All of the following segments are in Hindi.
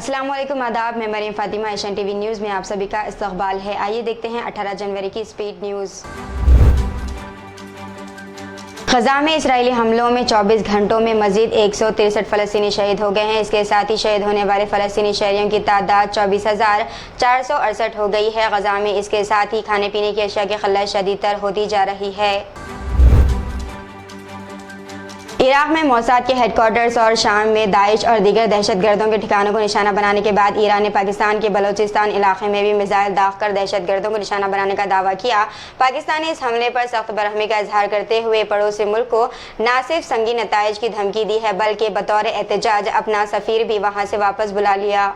अस्सलाम वालेकुम, आदाब। मैं Maryam Fatima, Asian TV news में आप सभी का इस्तकबाल है। आइए देखते हैं 18 जनवरी की स्पीड न्यूज़। ग़ज़ा में इसराइली हमलों में 24 घंटों में मज़ीद 163 फ़लस्तीनी शहीद हो गए हैं। इसके साथ ही शहीद होने वाले फ़लस्तीनी शहरियों की तादाद 24,468 हो गई है। ग़ज़ा में इसके साथ ही खाने पीने की अशिया की क़िल्लत शदीदतर होती जा रही है। इराक़ में मोसाद के हेडक्वार्टर्स और शाम में दाइश और दीगर दहशतगर्दों के ठिकानों को निशाना बनाने के बाद ईरान ने पाकिस्तान के बलोचिस्तान इलाके में भी मिसाइल दाग कर दहशतगर्दों को निशाना बनाने का दावा किया। पाकिस्तान ने इस हमले पर सख्त बरहमी का इजहार करते हुए पड़ोसी मुल्क को न सिर्फ संगीन नताइज की धमकी दी है, बल्कि बतौर एहतजाज अपना सफ़ीर भी वहाँ से वापस बुला लिया।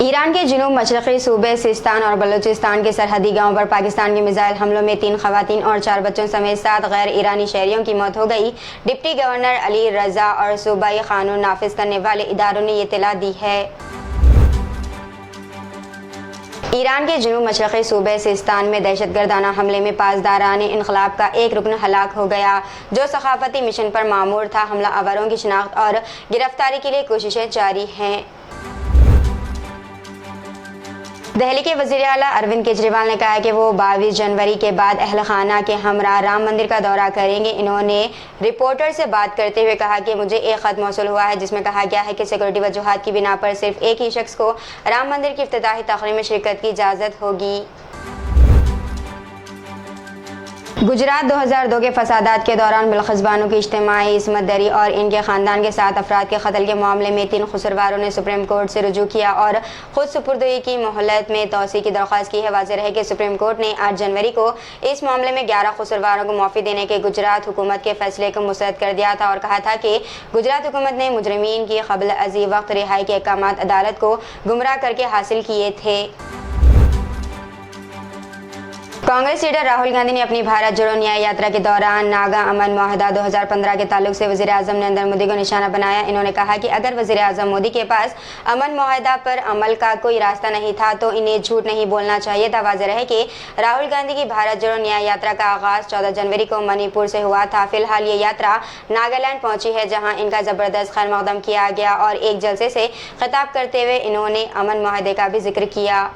ईरान के जुनूब मशरक़ी सूबे सिस्तान और बलूचिस्तान के सरहदी गांवों पर पाकिस्तान के मिसाइल हमलों में 3 ख़वातीन और 4 बच्चों समेत 7 गैर ईरानी शहरियों की मौत हो गई। डिप्टी गवर्नर अली रज़ा और सूबाई कानून नाफिज करने वाले इदारों ने ये इत्तला दी है। ईरान के जुनूब मशरक़ी सूबे सिस्तान में दहशतगर्दाना हमले में पासदाराने इनक़लाब का एक रुकन हलाक हो गया, जो सक़ाफ़ती मिशन पर मामूर था। हमलावरों की शिनाख्त और गिरफ्तारी के लिए कोशिशें जारी हैं। दिल्ली के वज़ीर आला अरविंद केजरीवाल ने कहा है कि वो 22 जनवरी के बाद अहल खाना के हमरा राम मंदिर का दौरा करेंगे। इन्होंने रिपोर्टर से बात करते हुए कहा कि मुझे एक ख़त मौसूल हुआ है जिसमें कहा गया है कि सिक्योरिटी वजूहात की बिना पर सिर्फ एक ही शख्स को राम मंदिर की इफ्तिताही तक़रीब में शिरकत की इजाज़त होगी। गुजरात 2002 के फसादात के दौरान बिलखसबानों की इज्तिमाई इस्मत दरी और इनके ख़ानदान के 7 अफराद के कत्ल के मामले में 3 कसूरवारों ने सुप्रीम कोर्ट से रुजू किया और खुद सुपुर्दगी की मोहलत में तोसी की दरख्वास्त की है। वाज़ेह है कि सुप्रीम कोर्ट ने 8 जनवरी को इस मामले में 11 कसूरवारों को माफ़ी देने के गुजरात हुकूमत के फैसले को मुस्तरद कर दिया था और कहा था कि गुजरात हुकूमत ने मुजरिमीन की क़ब्ल अज़ी वक्त रिहाई के अहकामात अदालत को गुमराह करके हासिल किए थे। कांग्रेस लीडर राहुल गांधी ने अपनी भारत जोड़ो न्याय यात्रा के दौरान नागा अमन मुआहदा 2015 के ताल्लुक से वज़ीर आज़म नरेंद्र मोदी को निशाना बनाया। इन्होंने कहा कि अगर वज़ीर आज़म मोदी के पास अमन मुआहदा पर अमल का कोई रास्ता नहीं था तो इन्हें झूठ नहीं बोलना चाहिए था। वाज़ेह है कि राहुल गांधी की भारत जोड़ो न्याय यात्रा का आगाज़ 14 जनवरी को मणिपुर से हुआ था। फिलहाल ये यात्रा नागालैंड पहुंची है, जहाँ इनका ज़बरदस्त खैर मकदम किया गया और एक जलसे से खिताब करते हुए इन्होंने अमन मुआहदे का भी जिक्र किया।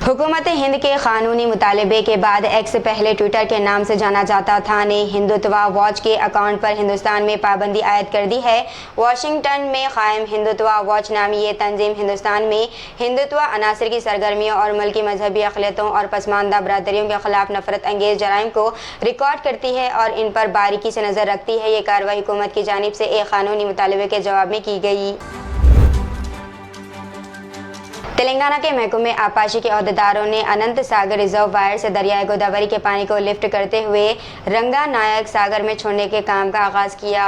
हुकूमत हिंद के कानूनी मुतालबे के बाद एक्स पहले ट्विटर के नाम से जाना जाता था ने हिंदुत्व वॉच के अकाउंट पर हिंदुस्तान में पाबंदी आयद कर दी है। वाशिंगटन में कायम हिंदुत्व वॉच नामी ये तंजीम हिंदुस्तान में हिंदुत्व अनासर की सरगर्मियों और मुल्की मजहबी अक़लियतों और पसमानदा बरादरियों के खिलाफ नफरत अंगेज जराइम को रिकॉर्ड करती है और इन पर बारीकी से नज़र रखती है। ये कार्रवाई हुकूमत की जानिब से एक कानूनी मुतालबे के जवाब में की गई। तेलंगाना के महकमे आपाशी के अहदेदारों ने अनंत सागर रिजर्वायर से दरियाई गोदावरी के पानी को लिफ्ट करते हुए रंगा नायक सागर में छोड़ने के काम का आगाज़ किया।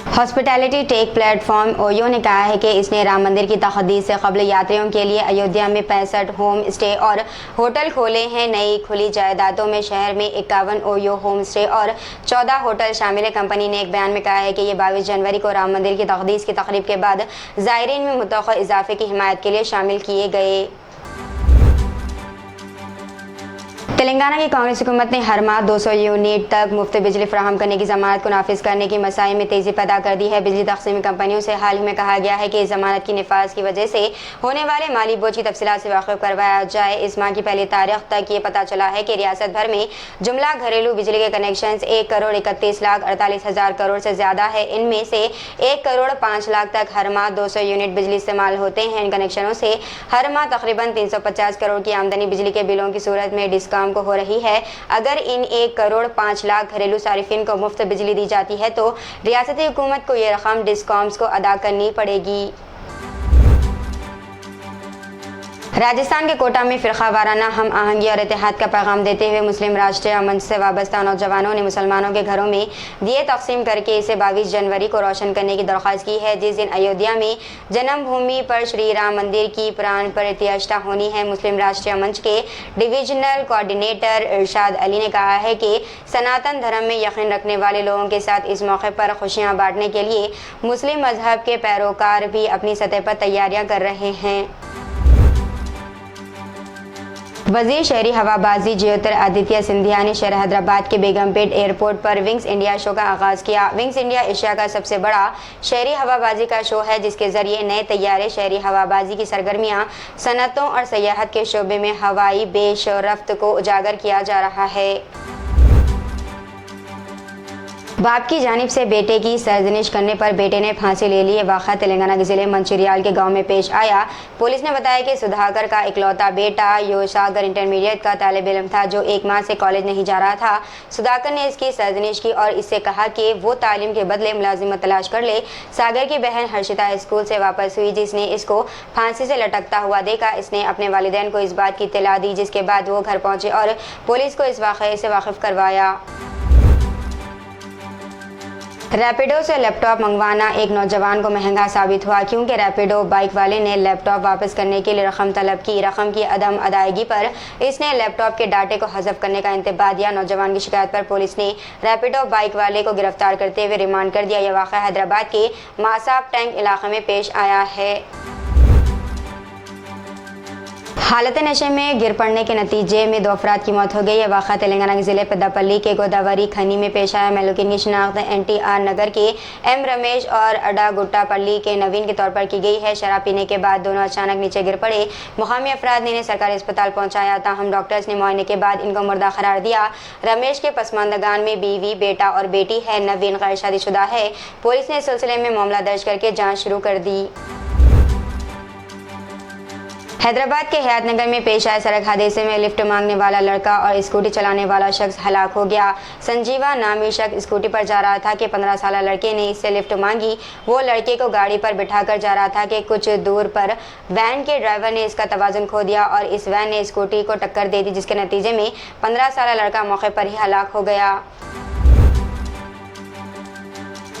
हॉस्पिटैलिटी टेक प्लेटफॉर्म ओयो ने कहा है कि इसने राम मंदिर की तखदीस से कबल यात्रियों के लिए अयोध्या में 65 होम स्टे और होटल खोले हैं। नई खुली जायदादों में शहर में 51 ओयो होम स्टे और 14 होटल शामिल है। कंपनी ने एक बयान में कहा है कि ये 22 जनवरी को राम मंदिर की तकदीस की तकरीब के बाद ज़ायरीन में मुतवक्का इजाफे की हिमायत के लिए शामिल किए गए। तेलंगाना की कांग्रेस हुकूमत ने हर माह 200 यूनिट तक मुफ्त बिजली फराहम करने की ज़मानत को नाफिज करने की मसाई में तेज़ी पैदा कर दी है। बिजली तकसीमी कंपनियों से हाल ही में कहा गया है कि इस ज़मानत की नफाज की वजह से होने वाले माली बोझ की तफसीलात से वाकिफ करवाया जाए। इस माह की पहली तारीख तक ये पता चला है कि रियासत भर में जुमला घरेलू बिजली के कनेक्शन 1,31,48,000 करोड़ से ज़्यादा है। इनमें से 1,05,00,000 तक हर माह 200 यूनिट बिजली इस्तेमाल होते हैं। इन कनेक्शनों से हर माह तकरीबन 350 करोड़ की आमदनी बिजली के बिलों की सूरत में डिस्काम को हो रही है। अगर इन 1,05,00,000 घरेलू सारिफिन को मुफ्त बिजली दी जाती है तो रियासती हुकूमत को ये रकम डिस्कॉम्स को अदा करनी पड़ेगी। राजस्थान के कोटा में फ़िरक़ा वाराना हम आहंगी और इत्तेहाद का पैगाम देते हुए मुस्लिम राष्ट्रीय मंच से वाबस्ता नौजवानों ने मुसलमानों के घरों में दिए तकसीम करके इसे 22 जनवरी को रोशन करने की दरख्वास्त की है, जिस दिन अयोध्या में जन्मभूमि पर श्री राम मंदिर की प्राण प्रतिष्ठा होनी है। मुस्लिम राष्ट्रीय मंच के डिविजनल कोऑर्डिनेटर इरशाद अली ने कहा है कि सनातन धर्म में यकीन रखने वाले लोगों के साथ इस मौके पर खुशियाँ बांटने के लिए मुस्लिम मजहब के पैरोकार भी अपनी सतह पर तैयारियाँ कर रहे हैं। वजीर शहरी हवाबाजी ज्योतिरादित्य सिंधिया ने शहर हैदराबाद के बेगमपेट एयरपोर्ट पर विंग्स इंडिया शो का आगाज किया। विंग्स इंडिया एशिया का सबसे बड़ा शहरी हवाबाजी का शो है, जिसके जरिए नए तैयारे शहरी हवाबाजी की सरगर्मियां, सनअतों और सयाहत के शोबे में हवाई बेशरफ्त को उजागर किया जा रहा है। बाप की जानिब से बेटे की सरजनिश करने पर बेटे ने फांसी ले ली। ये वाक़ा तेलंगाना के जिले मंचिरियाल के गांव में पेश आया। पुलिस ने बताया कि सुधाकर का इकलौता बेटा योसागर इंटरमीडिएट का तालिब इल्म था, जो 1 माह से कॉलेज नहीं जा रहा था। सुधाकर ने इसकी सरजनिश की और इससे कहा कि वो तालीम के बदले मुलाजिमत तलाश कर ले। सागर की बहन हर्षिता स्कूल से वापस हुई, जिसने इसको फांसी से लटकता हुआ देखा। इसने अपने वालिदैन को इस बात की इत्तला दी, जिसके बाद वो घर पहुंचे और पुलिस को इस वाक़े से वाकिफ करवाया। रैपिडो से लैपटॉप मंगवाना एक नौजवान को महंगा साबित हुआ, क्योंकि रैपिडो बाइक वाले ने लैपटॉप वापस करने के लिए रकम तलब की। रकम की अदम अदायगी पर इसने लैपटॉप के डाटे को हज़फ करने का इंतबाह दिया। नौजवान की शिकायत पर पुलिस ने रैपिडो बाइक वाले को गिरफ्तार करते हुए रिमांड कर दिया। यह वाक़या हैदराबाद के मासाब टैंक इलाके में पेश आया है। हालत नशे में गिर पड़ने के नतीजे में 2 अफराद की मौत हो गई। यह वाक़ा तेलंगाना के ज़िले पेद्दापल्ली के गोदावरी खनी में पेश आया। महलूकिन की शिनाख्त NTR नगर के M रमेश और अडागुट्टापल्ली के नवीन के तौर पर की गई है। शराब पीने के बाद दोनों अचानक नीचे गिर पड़े। मुकामी अफराद ने इन्हें सरकारी अस्पताल पहुँचाया, ताहम डॉक्टर्स ने मुआयने के बाद इनको मुर्दा करार दिया। रमेश के पसमानदगान में बीवी, बेटा और बेटी है। नवीन गैर शादीशुदा है। पुलिस ने इस सिलसिले में मामला दर्ज करके जाँच शुरू कर दी। हैदराबाद के हयात नगर में पेश आए सड़क हादसे में लिफ्ट मांगने वाला लड़का और स्कूटी चलाने वाला शख्स हलाक हो गया। संजीवा नामी शख्स स्कूटी पर जा रहा था कि 15 साल लड़के ने इससे लिफ्ट मांगी। वो लड़के को गाड़ी पर बिठाकर जा रहा था कि कुछ दूर पर वैन के ड्राइवर ने इसका तवाज़ुन खो दिया और इस वैन ने स्कूटी को टक्कर दे दी, जिसके नतीजे में 15 साल लड़का मौके पर ही हलाक हो गया।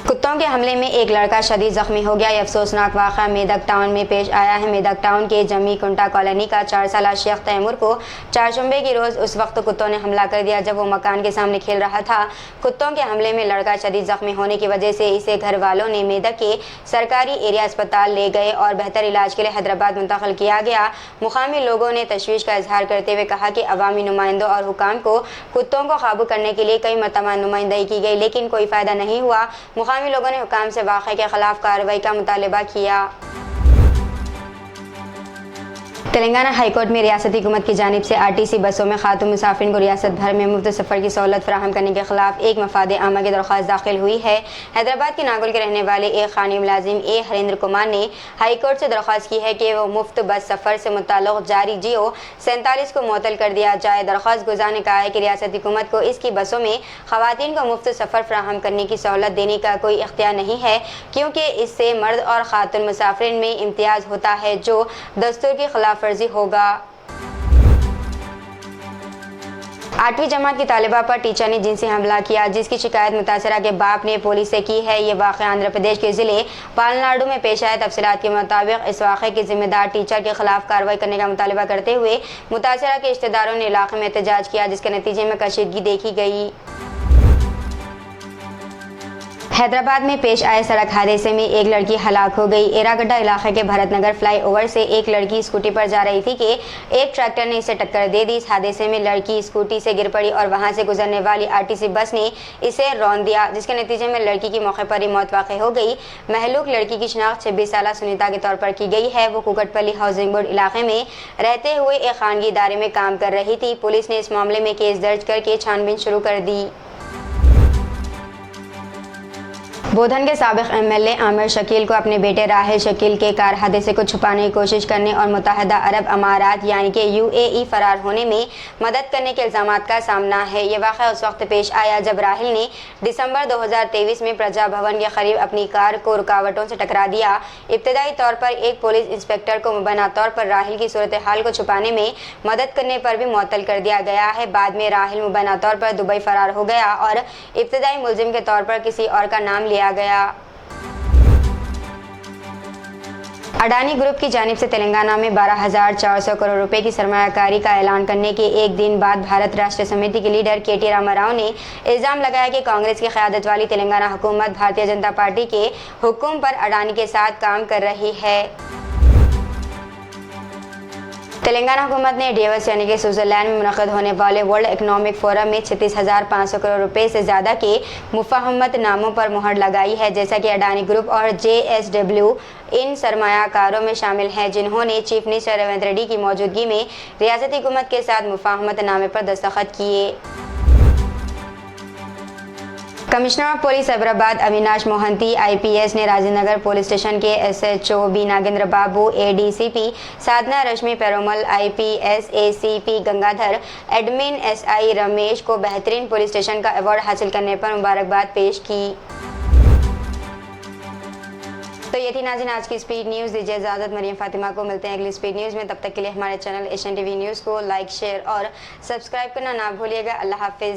कुत्तों के हमले में एक लड़का शदीद जख्मी हो गया। यह अफसोसनाक वाक़ा मेदक टाउन में पेश आया है। मेदक टाउन के जमी कुंटा कॉलोनी का 4 साला शेख तैमूर को चारशंबे की रोज़ उस वक्त कुत्तों ने हमला कर दिया जब वो मकान के सामने खेल रहा था। कुत्तों के हमले में लड़का शदीद जख्मी होने की वजह से इसे घर वालों ने मेदक के सरकारी एरिया अस्पताल ले गए और बेहतर इलाज के लिए हैदराबाद मुंतकिल किया गया। मुकामी लोगों ने तशवीश का इजहार करते हुए कहा कि अवामी नुमाइंदों और हुकाम को कुत्तों को काबू करने के लिए कई मरतबा नुमाइंदगी की गई, लेकिन कोई फ़ायदा नहीं हुआ। मुकामी लोगों ने हुकाम से वाक़े के खिलाफ कार्रवाई का मुतालबा किया। तेलंगाना हाईकोर्ट में रियासती हुकूमत की जानिब से RTC बसों में खातून मुसाफिर को रियासत भर में मुफ्त सफ़र की सहूलत फराहम करने के खिलाफ एक मफाद आमा की दरख्वास्त दाखिल हुई है। हैदराबाद के नागुल के रहने वाले एक खानी मुलाजिम A हरेंद्र कुमार ने हाईकोर्ट से दरख्वास्त की है कि वो मुफ्त बस सफ़र से मुताल्लिक़ जारी GO 47 को मुअत्तल कर दिया जाए। दरख्वास्त गुजार ने कहा है कि रियासती हुकूमत को इसकी बसों में ख़वातीन को मुफ्त सफ़र फराहम करने की सहूलत देने का कोई इख्तियार नहीं है, क्योंकि इससे मर्द और खातून मुसाफिरीन में इम्तियाज़ होता है, जो दस्तूर की खिलाफ वर्जी होगा। 8वीं जमात की तालिबा पर टीचर ने जिनसी हमला किया, जिसकी शिकायत मुतासरा के बाप ने पुलिस से की है। ये वाक़या आंध्र प्रदेश के ज़िले पालनाडु में पेश आए। तफसीलात के मुताबिक इस वाक़े के जिम्मेदार टीचर के खिलाफ कार्रवाई करने का मुतालबा करते हुए मुतासरा के रिश्तेदारों ने इलाके में एहतजाज किया, जिसके नतीजे में कशीदगी देखी गई। हैदराबाद में पेश आए सड़क हादसे में एक लड़की हलाक हो गई। एरागड्डा इलाके के भरतनगर फ्लाईओवर से एक लड़की स्कूटी पर जा रही थी कि एक ट्रैक्टर ने इसे टक्कर दे दी। इस हादसे में लड़की स्कूटी से गिर पड़ी और वहां से गुजरने वाली RTC बस ने इसे रौंद दिया, जिसके नतीजे में लड़की की मौके पर ही मौत वाक़ हो गई। महलूक लड़की की शिनाख्त 26 साला सुनीता के तौर पर की गई है। वो कुकटपल्ली हाउसिंग बोर्ड इलाके में रहते हुए एक खानगी इदारे में काम कर रही थी। पुलिस ने इस मामले में केस दर्ज करके छानबीन शुरू कर दी। बोधन के साबिक MLA आमिर शकील को अपने बेटे राहिल शकील के कार हादसे को छुपाने की कोशिश करने और मुत्तहदा अरब अमारात यानी कि UAE फरार होने में मदद करने के इल्ज़ामात का सामना है। ये वाक़या उस वक्त पेश आया जब राहिल ने दिसंबर 2023 में प्रजा भवन के करीब अपनी कार को रुकावटों से टकरा दिया। इब्तदाई तौर पर एक पुलिस इंस्पेक्टर को मुबैना तौर पर राहिल की सूरत हाल को छुपाने में मदद करने पर भी मुअत्तल कर दिया गया है। बाद में राहिल मुबैना तौर पर दुबई फरार हो गया और इब्तदाई मुलजिम के तौर पर किसी और का नाम लिया गया। अडानी ग्रुप की जानिब से तेलंगाना में 12,400 करोड़ रुपए की सरमायाकारी का ऐलान करने के एक दिन बाद भारत राष्ट्र समिति के लीडर KT रामाराव ने इल्ज़ाम लगाया कि कांग्रेस की क़यादत वाली तेलंगाना हुकूमत भारतीय जनता पार्टी के हुक्म पर अडानी के साथ काम कर रही है। तेलंगाना हुकूमत ने डेवस यानी कि स्विट्जरलैंड में मुनक़्क़द होने वाले वर्ल्ड इकनॉमिक फोरम में 36,500 करोड़ रुपए से ज़्यादा के मुफ़ाहमत नामों पर मुहर लगाई है। जैसा कि अडानी ग्रुप और JSW इन सरमायाकारों में शामिल हैं जिन्होंने चीफ मिनिस्टर रेवंत रेड्डी की मौजूदगी में रियासती हुकूमत के साथ मुफ़ाहमत नामे पर दस्तखत किए। Commissioner of police Cyberabad Avinash Mohanty IPS ने राजेंद्र नगर पुलिस स्टेशन के SHO B Nagendra Babu, ADCP साधना रश्मि पेरोमल, IPS ACP Gangadhar, admin SI Ramesh को बेहतरीन पुलिस स्टेशन का अवार्ड हासिल करने पर मुबारकबाद पेश की। तो ये थी नाज़रीन आज की स्पीड न्यूज़। दीजिए इजाज़त, मरियम फातिमा को। मिलते हैं अगली स्पीड न्यूज़ में। तब तक के लिए हमारे चैनल एशियन TV न्यूज़ को लाइक, शेयर और सब्सक्राइब करना ना भूलिएगा। अल्लाह हाफिज़।